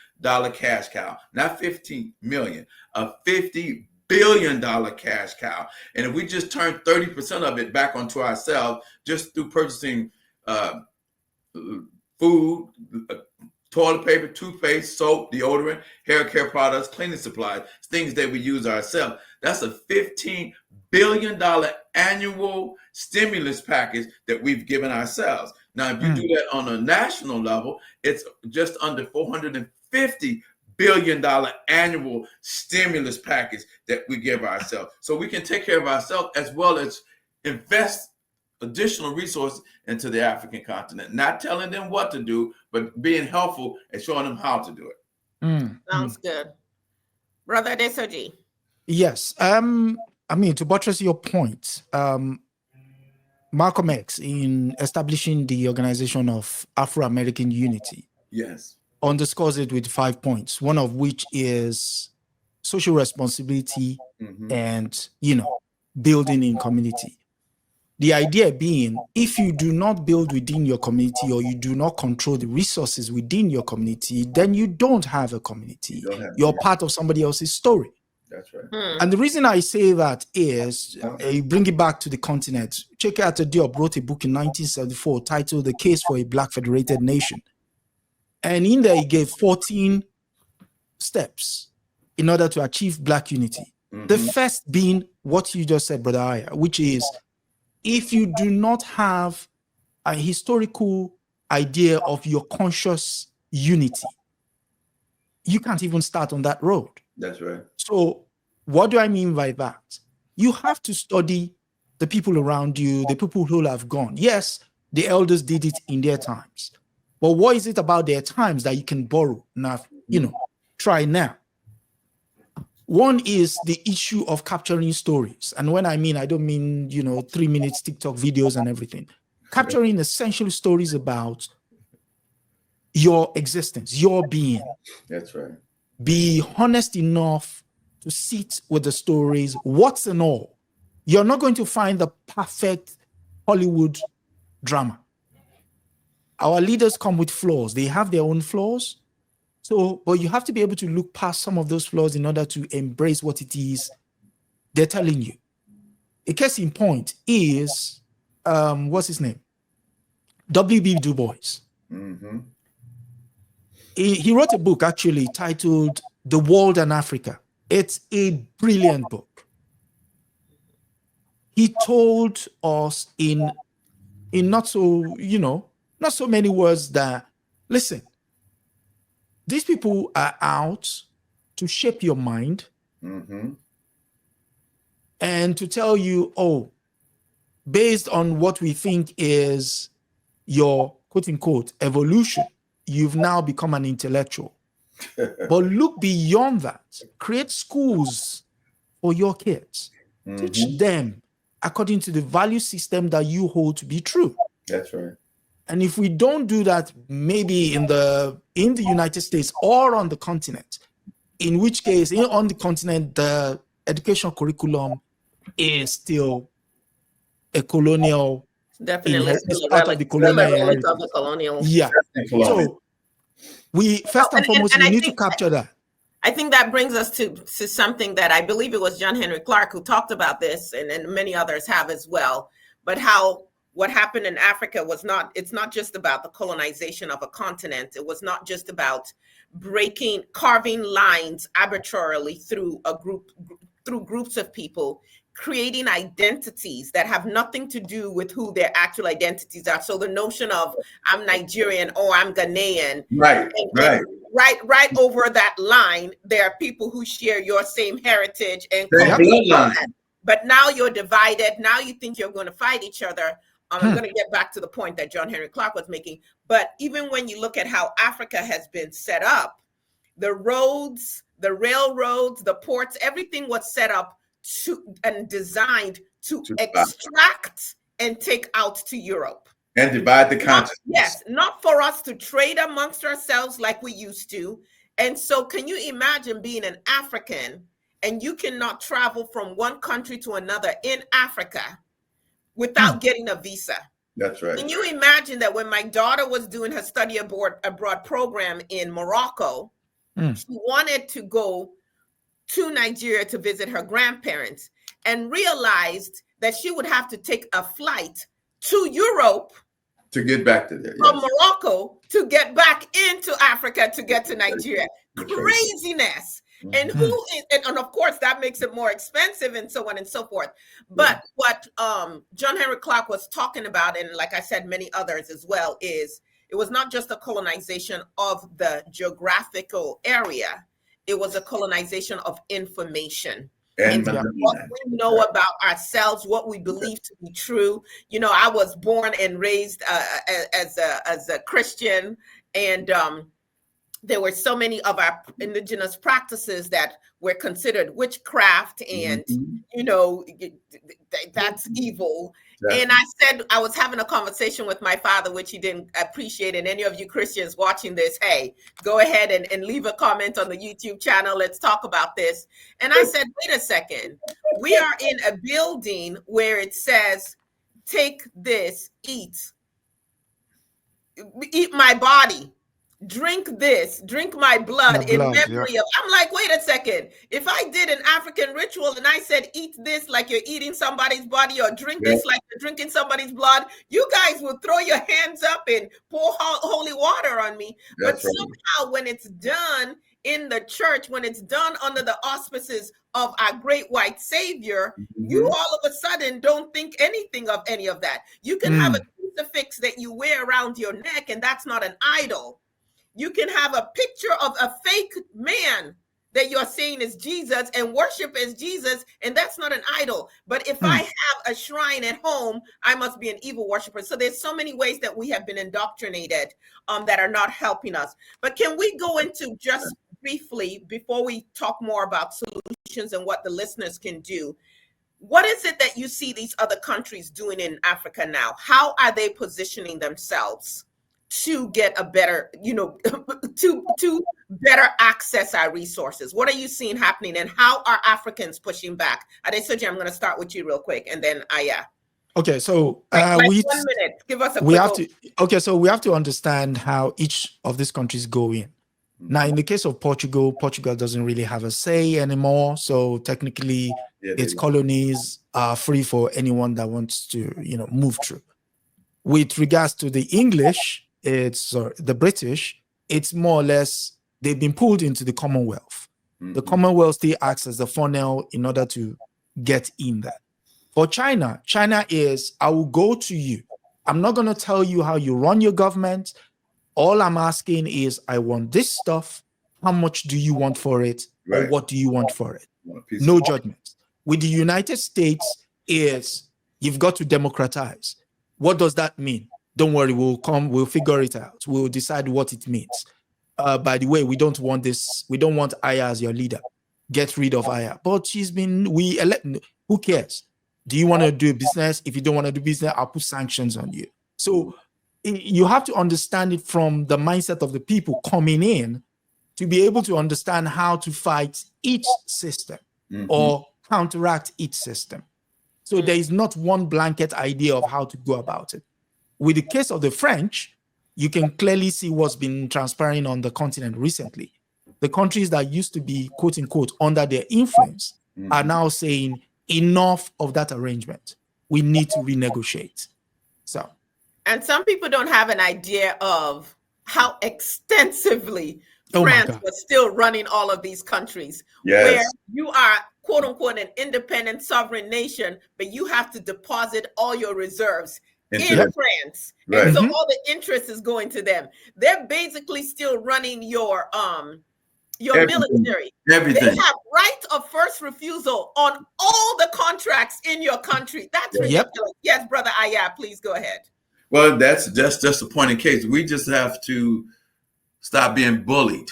cash cow, not 15 million, a $50 billion cash cow. And if we just turn 30% of it back onto ourselves, just through purchasing food, toilet paper, toothpaste, soap, deodorant, hair care products, cleaning supplies, things that we use ourselves, that's a $15 billion annual stimulus package that we've given ourselves. Now, if you do that on a national level, it's just under $450 billion annual stimulus package that we give ourselves. So we can take care of ourselves as well as invest additional resources into the African continent, not telling them what to do, but being helpful and showing them how to do it. Sounds good. Brother Adesoji. Yes. I mean, to buttress your point, Malcolm X, in establishing the Organization of Afro-American Unity, Yes, underscores it with 5 points, one of which is social responsibility and, building in community. The idea being, if you do not build within your community or you do not control the resources within your community, then you don't have a community. You're part of somebody else's story. That's right. And the reason I say that is, you bring it back to the continent. Cheke Diop wrote a book in 1974 titled The Case for a Black Federated Nation. And in there, he gave 14 steps in order to achieve Black unity. The first being what you just said, Brother Aya, which is, if you do not have a historical idea of your conscious unity, you can't even start on that road. That's right. So what do I mean by that? You have to study the people around you, the people who have gone. Yes, the elders did it in their times. But what is it about their times that you can borrow now, try now? One is the issue of capturing stories. And when I don't mean, 3 minutes TikTok videos and everything. Capturing essential stories about your existence, your being. That's right. Be honest enough to sit with the stories, what's and all. You're not going to find the perfect Hollywood drama. Our leaders come with flaws. They have their own flaws. So, but you have to be able to look past some of those flaws in order to embrace what it is they're telling you. A case in point is, what's his name? W.B. Du Bois. He wrote a book actually titled The World and Africa. It's a brilliant book. He told us in not so many words that, listen, these people are out to shape your mind and to tell you, based on what we think is your quote-unquote evolution, you've now become an intellectual. But look beyond that. Create schools for your kids. Teach them according to the value system that you hold to be true. That's right. And if we don't do that, maybe in the United States or on the continent, in which case, on the continent, the education curriculum is still a colonial. Definitely, it's part of the colonial. Yeah. So we first and foremost we need to capture that. I think that brings us to something that I believe it was John Henry Clark who talked about this, and many others have as well. But how what happened in Africa it's not just about the colonization of a continent. It was not just about carving lines arbitrarily through groups of people, creating identities that have nothing to do with who their actual identities are. So the notion of I'm Nigerian or I'm Ghanaian. Right. Right over that line, there are people who share your same heritage and bloodline. But now you're divided. Now you think you're going to fight each other. I'm going to get back to the point that John Henry Clark was making. But even when you look at how Africa has been set up, the roads, the railroads, the ports, everything was set up and designed to extract and take out to Europe. And divide the continent. Yes, not for us to trade amongst ourselves like we used to. And so can you imagine being an African and you cannot travel from one country to another in Africa without getting a visa? That's right. Can you imagine that when my daughter was doing her study abroad program in Morocco, she wanted to go to Nigeria to visit her grandparents and realized that she would have to take a flight to Europe to get back to there. From Morocco to get back into Africa to get to Nigeria. Craziness. And and of course that makes it more expensive and so on and so forth. But what John Henry Clark was talking about, and like I said, many others as well, is it was not just a colonization of the geographical area. It was a colonization of information. And what we know about ourselves, what we believe to be true. I was born and raised as a Christian, and there were so many of our indigenous practices that were considered witchcraft, and that's evil. Yeah. And I said, I was having a conversation with my father, which he didn't appreciate. And any of you Christians watching this, hey, go ahead and leave a comment on the YouTube channel. Let's talk about this. And I said, wait a second. We are in a building where it says take this, eat my body, drink this, drink my blood in memory of. I'm like, wait a second. If I did an African ritual and I said, eat this like you're eating somebody's body, or drink this like you're drinking somebody's blood, you guys will throw your hands up and pour holy water on me. But somehow when it's done in the church, when it's done under the auspices of our great white savior, you all of a sudden don't think anything of any of that. You can have a crucifix that you wear around your neck, and that's not an idol. You can have a picture of a fake man that you're saying is Jesus and worship as Jesus, and that's not an idol. But if I have a shrine at home, I must be an evil worshiper. So there's so many ways that we have been indoctrinated that are not helping us. But can we go into just briefly, before we talk more about solutions and what the listeners can do, what is it that you see these other countries doing in Africa now? How are they positioning themselves to get a better, to better access our resources? What are you seeing happening, and how are Africans pushing back? Adesoji, I'm going to start with you real quick, and then Aya. Okay, so like 1 minute. Give us a we quick have to. Okay, so we have to understand how each of these countries go in. Now, in the case of Portugal, Portugal doesn't really have a say anymore. So technically, its colonies are free for anyone that wants to, move through. With regards to the English, it's the British, it's more or less, they've been pulled into the Commonwealth. The Commonwealth still acts as the funnel in order to get in there. For China, China is, I will go to you. I'm not going to tell you how you run your government. All I'm asking is, I want this stuff. How much do you want for it? Or what do you want for it? No judgment. With the United States, is you've got to democratize. What does that mean? Don't worry, we'll figure it out. We'll decide what it means. By the way, we don't want this. We don't want Aya as your leader. Get rid of Aya. But who cares? Do you want to do business? If you don't want to do business, I'll put sanctions on you. So you have to understand it from the mindset of the people coming in to be able to understand how to fight each system or counteract each system. So there is not one blanket idea of how to go about it. With the case of the French, you can clearly see what's been transpiring on the continent recently. The countries that used to be, quote unquote, under their influence are now saying, enough of that arrangement. We need to renegotiate. So. And some people don't have an idea of how extensively France was still running all of these countries, where you are, quote unquote, an independent sovereign nation, but you have to deposit all your reserves in France. And so all the interest is going to them. They're basically still running your military. Everything. They have right of first refusal on all the contracts in your country. That's ridiculous. Yes, Brother Aya, please go ahead. Well, that's just a point in case. We just have to stop being bullied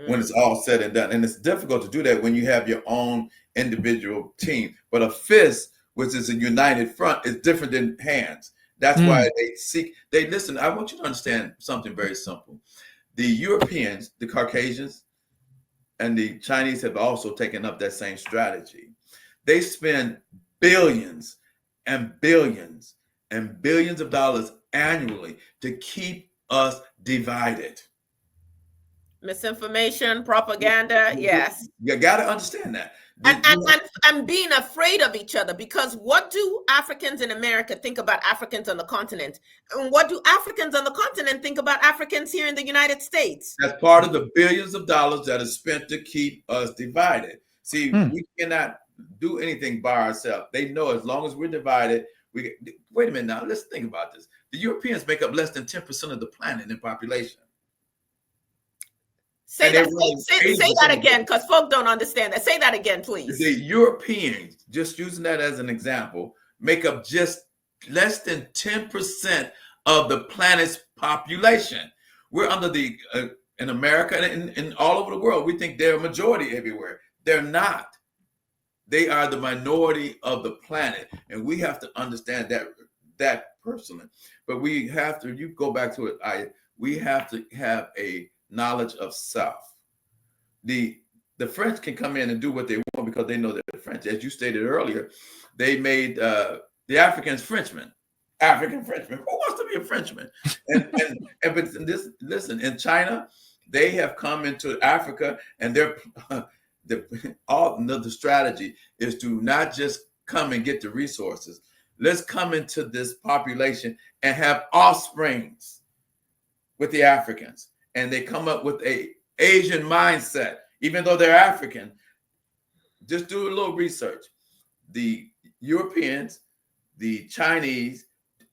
when it's all said and done. And it's difficult to do that when you have your own individual team. But a fist, which is a united front, is different than hands. That's why they listen. I want you to understand something very simple. The Europeans, the Caucasians, and the Chinese have also taken up that same strategy. They spend billions and billions and billions of dollars annually to keep us divided. Misinformation, propaganda, yes. You got to understand that. And being afraid of each other, because what do Africans in America think about Africans on the continent? And what do Africans on the continent think about Africans here in the United States? That's part of the billions of dollars that is spent to keep us divided. See, we cannot do anything by ourselves. They know as long as we're divided, wait a minute now, let's think about this. The Europeans make up less than 10% of the planet in population. Say that again, because folks don't understand that. Say that again, please. The Europeans, just using that as an example, make up just less than 10% of the planet's population. We're under in America and all over the world, we think they're a majority everywhere. They're not. They are the minority of the planet, and we have to understand that personally. But we have to, you go back to it, we have to have a knowledge of self. The French can come in and do what they want because they know they're French. As you stated earlier, they made The African's Frenchman. African Frenchman. Who wants to be a Frenchman? But this, listen, in China, they have come into Africa, and they're all the strategy is to not just come and get the resources. Let's come into this population and have offsprings with the Africans, and they come up with a Asian mindset, even though they're African. Just do a little research. The Europeans, the Chinese,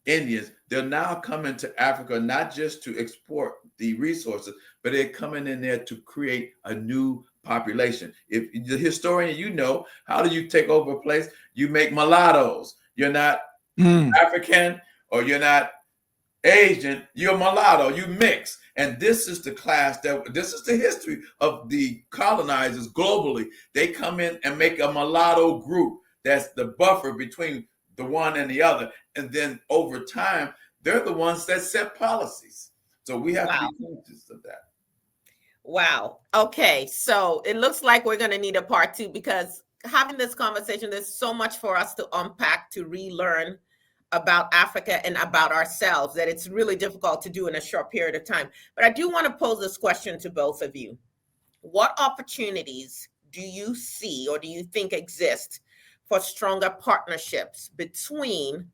Indians, they're now coming to Africa not just to export the resources, but they're coming in there to create a new population. If the historian, you know, how do you take over a place? You make mulattoes. You're not African or you're not Asian, you're mulatto, you mix. And this is the class this is the history of the colonizers globally. They come in and make a mulatto group that's the buffer between the one and the other. And then over time, they're the ones that set policies. So we have to be conscious of that. Wow. Okay. So it looks like we're going to need a part 2, because having this conversation, there's so much for us to unpack, to relearn about Africa and about ourselves, that it's really difficult to do in a short period of time. But I do want to pose this question to both of you. What opportunities do you see or do you think exist for stronger partnerships between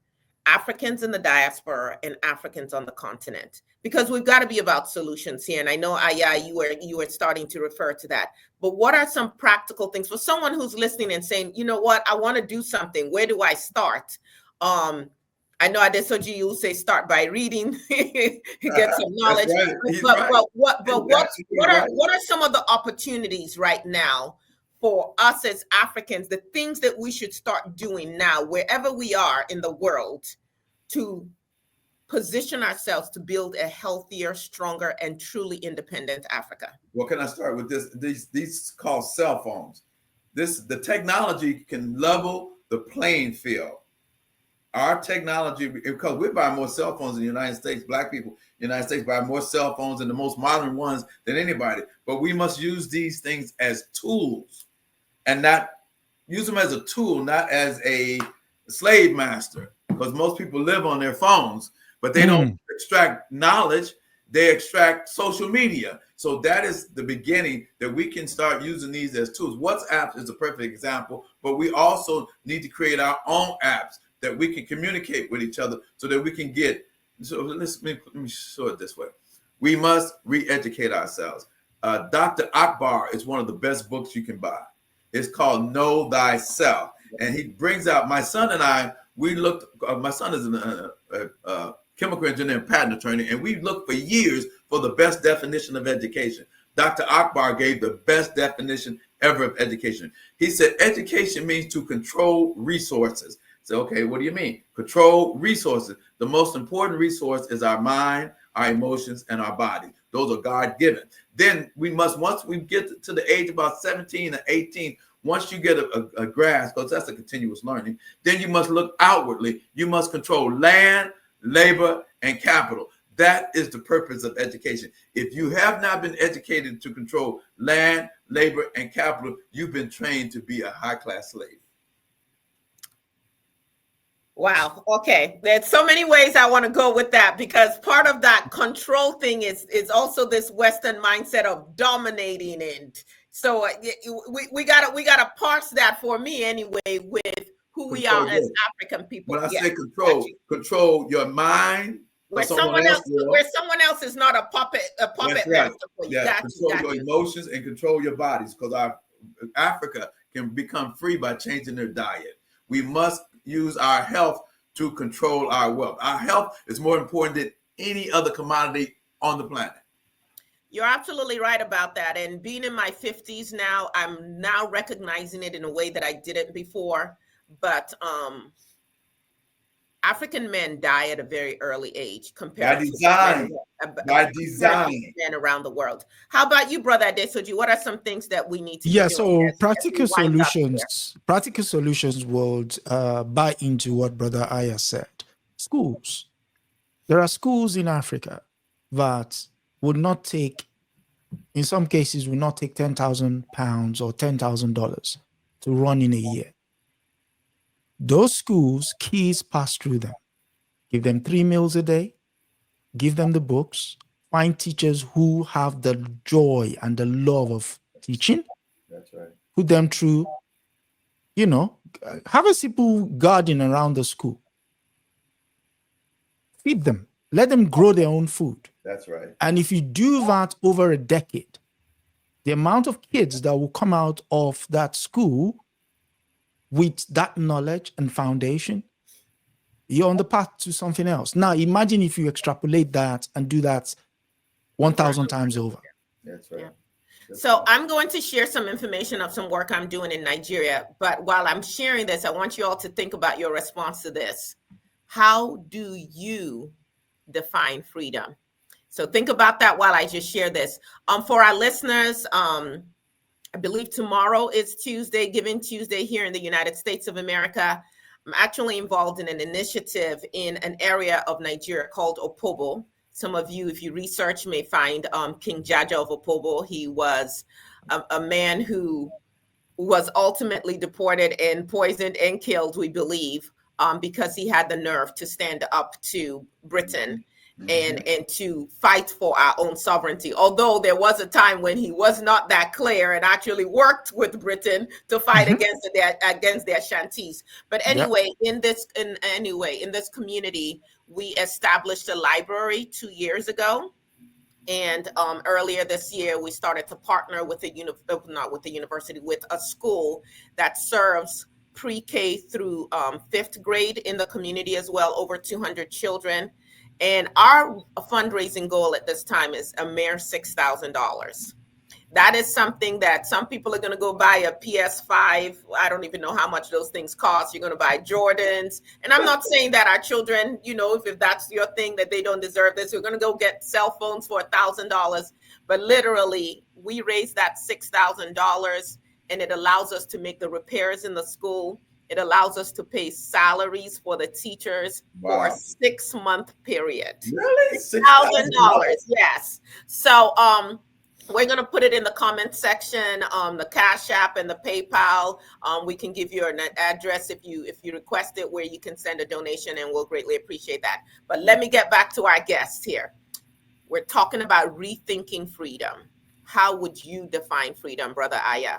Africans in the diaspora and Africans on the continent? Because we've got to be about solutions here. And I know, Aya, you were starting to refer to that. But what are some practical things for someone who's listening and saying, you know what, I want to do something. Where do I start? I know Adesoji, you say start by reading, get some knowledge. Right. But what are some of the opportunities right now for us as Africans, the things that we should start doing now, wherever we are in the world, to position ourselves to build a healthier, stronger, and truly independent Africa? Well, can I start with this? These called cell phones. The technology can level the playing field. Our technology, because we buy more cell phones in the United States, Black people in the United States buy more cell phones and the most modern ones than anybody. But we must use these things as tools and not use them as a tool, not as a slave master, because most people live on their phones, but they don't extract knowledge. They extract social media. So that is the beginning that we can start using these as tools. WhatsApp is a perfect example, but we also need to create our own apps that we can communicate with each other so that we can get, so let me show it this way. We must re-educate ourselves. Dr. Akbar is one of the best books you can buy. It's called Know Thyself. And he brings out, my son and I, we looked, my son is a chemical engineer and patent attorney, and we looked for years for the best definition of education. Dr. Akbar gave the best definition ever of education. He said, education means to control resources. So, okay, what do you mean? Control resources. The most important resource is our mind, our emotions, and our body. Those are God-given. Then we must, once we get to the age about 17 or 18, once you get a grasp, because that's a continuous learning, then you must look outwardly. You must control land, labor, and capital. That is the purpose of education. If you have not been educated to control land, labor, and capital, you've been trained to be a high-class slave. Wow. Okay. There's so many ways I want to go with that, because part of that control thing is also this Western mindset of dominating. And so we gotta parse that, for me anyway, with who we are as African people. When I say control your mind, where someone else is not a puppet master for you. Control your emotions and control your bodies, because Africa can become free by changing their diet. We must use our health to control our wealth. Our health is more important than any other commodity on the planet. You're absolutely right about that. And being in my 50s now, I'm now recognizing it in a way that I didn't before. But African men die at a very early age compared to men around the world. How about you, Brother Adesoji? What are some things that we need to do? So practical solutions would buy into what Brother Aya said. Schools. There are schools in Africa that would not take, in some cases, would not take £10,000 or $10,000 to run in a year. Those schools, kids pass through them. Give them 3 meals a day, give them the books, find teachers who have the joy and the love of teaching, That's right. put them through, have a simple garden around the school. Feed them, let them grow their own food. That's right. And if you do that over a decade, the amount of kids that will come out of that school with that knowledge and foundation, you're on the path to something else. Now, imagine if you extrapolate that and do that 1,000 times over. That's right. Yeah. So I'm going to share some information of some work I'm doing in Nigeria. But while I'm sharing this, I want you all to think about your response to this. How do you define freedom? So think about that while I just share this. For our listeners, I believe tomorrow is Tuesday, Giving Tuesday here in the United States of America. I'm actually involved in an initiative in an area of Nigeria called Opobo. Some of you, if you research, may find King Jaja of Opobo. He was a man who was ultimately deported and poisoned and killed, we believe, because he had the nerve to stand up to Britain and to fight for our own sovereignty. Although there was a time when he was not that clear and actually worked with Britain to fight against their Ashantis. But anyway, in this community, we established a library 2 years ago. And earlier this year, we started to partner with with a school that serves pre-K through 5th grade in the community as well, over 200 children. And our fundraising goal at this time is a mere $6,000. That is something that some people are going to go buy a PS5. I don't even know how much those things cost. You're going to buy Jordans. And I'm not saying that our children, if that's your thing, that they don't deserve this. We're going to go get cell phones for $1,000. But literally, we raised that $6,000, and it allows us to make the repairs in the school. It allows us to pay salaries for the teachers for a 6-month period. Really? $6,000, yes. So we're going to put it in the comment section, the Cash App and the PayPal. We can give you an address if you request it, where you can send a donation, and we'll greatly appreciate that. But let me get back to our guest here. We're talking about rethinking freedom. How would you define freedom, Brother Aya?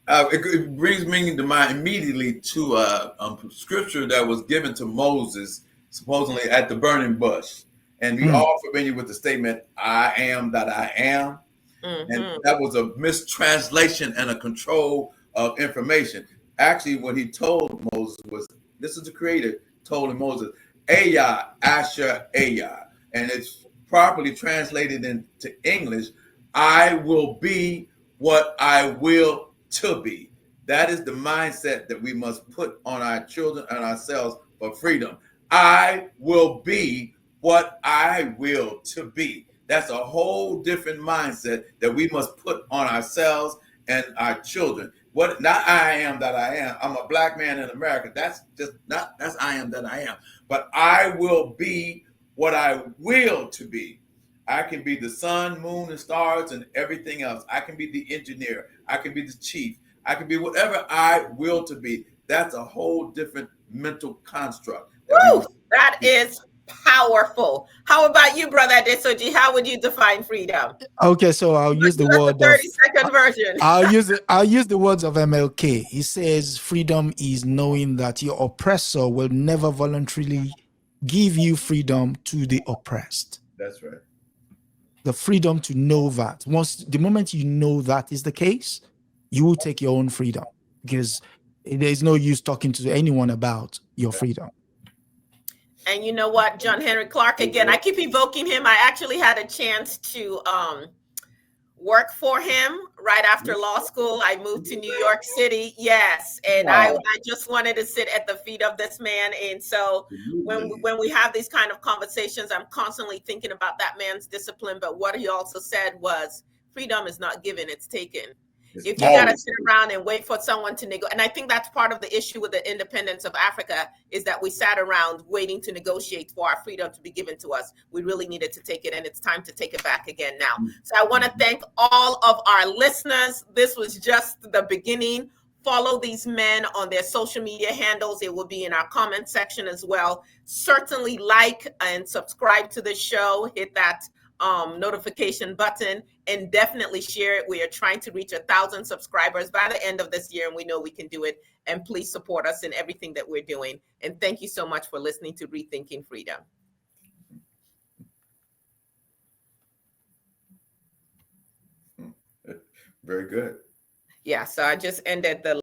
It brings me to mind immediately to scripture that was given to Moses, supposedly at the burning bush. And we all familiar with the statement, I am that I am. And that was a mistranslation and a control of information. Actually, what he told Moses was, this is the creator told Moses, Aya, Asher, Aya. And it's properly translated into English, I will be what I will to be. That is the mindset that we must put on our children and ourselves for freedom. I will be what I will to be. That's a whole different mindset that we must put on ourselves and our children. Not I am that I am. I'm a black man in America. That's I am that I am. But I will be what I will to be. I can be the sun, moon, and stars and everything else. I can be the engineer. I can be the chief. I can be whatever I will to be. That's a whole different mental construct. That is powerful. How about you, Brother Adesoji? How would you define freedom? Okay, so I'll use the word 30-second version. I'll use the words of MLK. He says freedom is knowing that your oppressor will never voluntarily give you freedom to the oppressed. That's right. The freedom to know that. The moment you know that is the case, you will take your own freedom, because there's no use talking to anyone about your freedom. And you know what, John Henry Clark, again, I keep evoking him. I actually had a chance to work for him right after law school. I moved to New York City. Yes. And wow. I just wanted to sit at the feet of this man. And so when we have these kind of conversations, I'm constantly thinking about that man's discipline. But what he also said was, freedom is not given, it's taken. If you got to sit around and wait for someone to negotiate, and I think that's part of the issue with the independence of Africa, is that we sat around waiting to negotiate for our freedom to be given to us. We really needed to take it, and it's time to take it back again now. So I want to thank all of our listeners. This was just the beginning Follow these men on their social media handles. It will be in our comment section as well. Certainly like and subscribe to the show. Hit that notification button and definitely share it. We are trying to reach 1,000 subscribers by the end of this year, and we know we can do it. And please support us in everything that we're doing. And thank you so much for listening to Rethinking Freedom. Very good. Yeah, so I just ended the